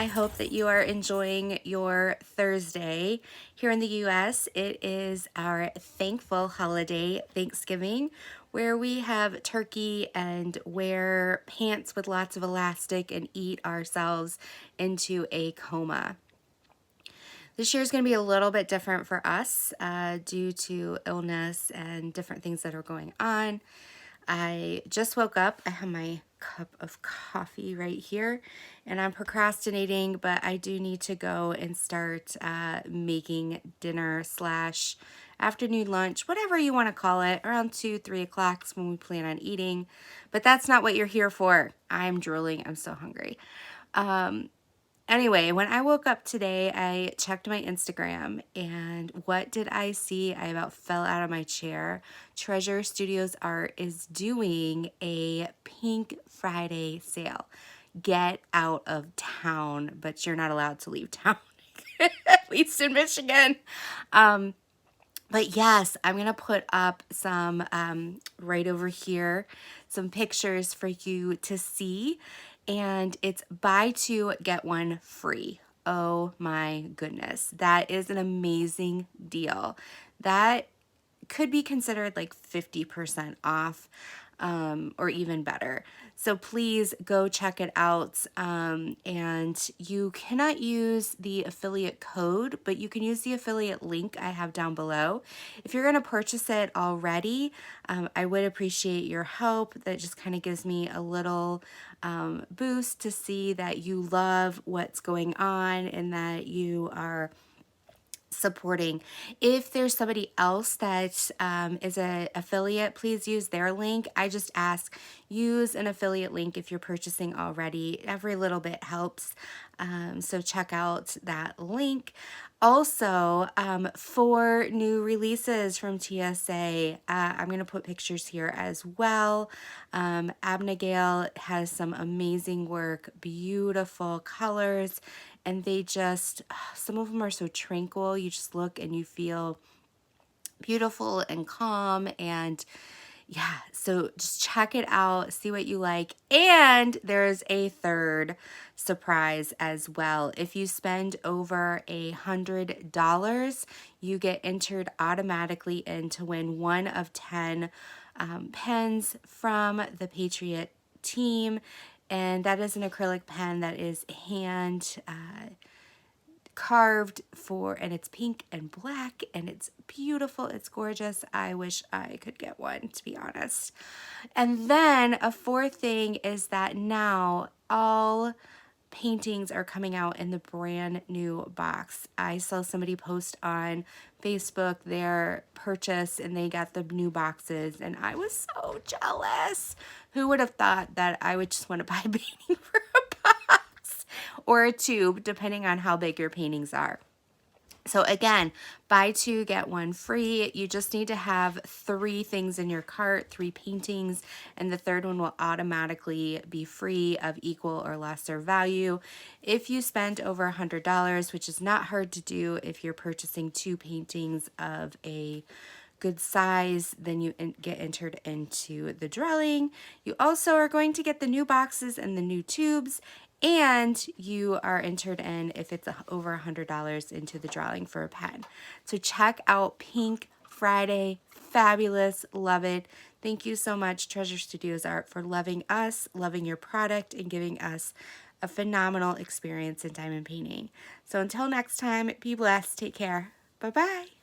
hope that you are enjoying your Thursday. Here in the US, it is our thankful holiday, Thanksgiving, where we have turkey and wear pants with lots of elastic and eat ourselves into a coma. This year is going to be a little bit different for us due to illness and different things that are going on. I just woke up. I have my cup of coffee right here, and I'm procrastinating, but I do need to go and start making dinner slash afternoon lunch, whatever you want to call it. Around 2-3 o'clock is when we plan on eating, but that's not what you're here for. I'm drooling. I'm so hungry. Anyway, when I woke up today, I checked my Instagram, and what did I see? I about fell out of my chair. Treasure Studios Art is doing a Pink Friday sale. Get out of town, but you're not allowed to leave town, at least in Michigan. But yes, I'm going to put up some, right over here, some pictures for you to see. And it's buy two, get one free. Oh my goodness. That is an amazing deal. That could be considered like 50% off or even better. So please go check it out. And you cannot use the affiliate code, but you can use the affiliate link I have down below. If you're going to purchase it already, I would appreciate your help. That just kind of gives me a little boost to see that you love what's going on and that you are supporting. If there's somebody else that is an affiliate, please use their link. I just ask, use an affiliate link if you're purchasing already. Every little bit helps. So check out that link. Also, for new releases from TSA, I'm going to put pictures here as well. Abnegail has some amazing work, beautiful colors, and they just, some of them are so tranquil. You just look and you feel beautiful and calm, and yeah, so just check it out, see what you like. And there's a third surprise as well. If you spend over $100, you get entered automatically in to win one of 10 pens from the Patriot team. And that is an acrylic pen that is hand carved for, and it's pink and black, and it's beautiful, it's gorgeous. I wish I could get one, to be honest. And then a fourth thing is that now all paintings are coming out in the brand new box. I saw somebody post on Facebook their purchase and they got the new boxes, and I was so jealous. Who would have thought that I would just want to buy a painting for a box or a tube, depending on how big your paintings are. So again, buy two, get one free. You just need to have 3 things in your cart, 3 paintings, and the third one will automatically be free of equal or lesser value. If you spend over $100, which is not hard to do if you're purchasing 2 paintings of a good size, then you get entered into the drawing. You also are going to get the new boxes and the new tubes, and you are entered in, if it's over $100, into the drawing for a pen. So check out Pink Friday. Fabulous. Love it. Thank you so much, Treasure Studios Art, for loving us, loving your product, and giving us a phenomenal experience in diamond painting. So until next time, be blessed. Take care. Bye-bye.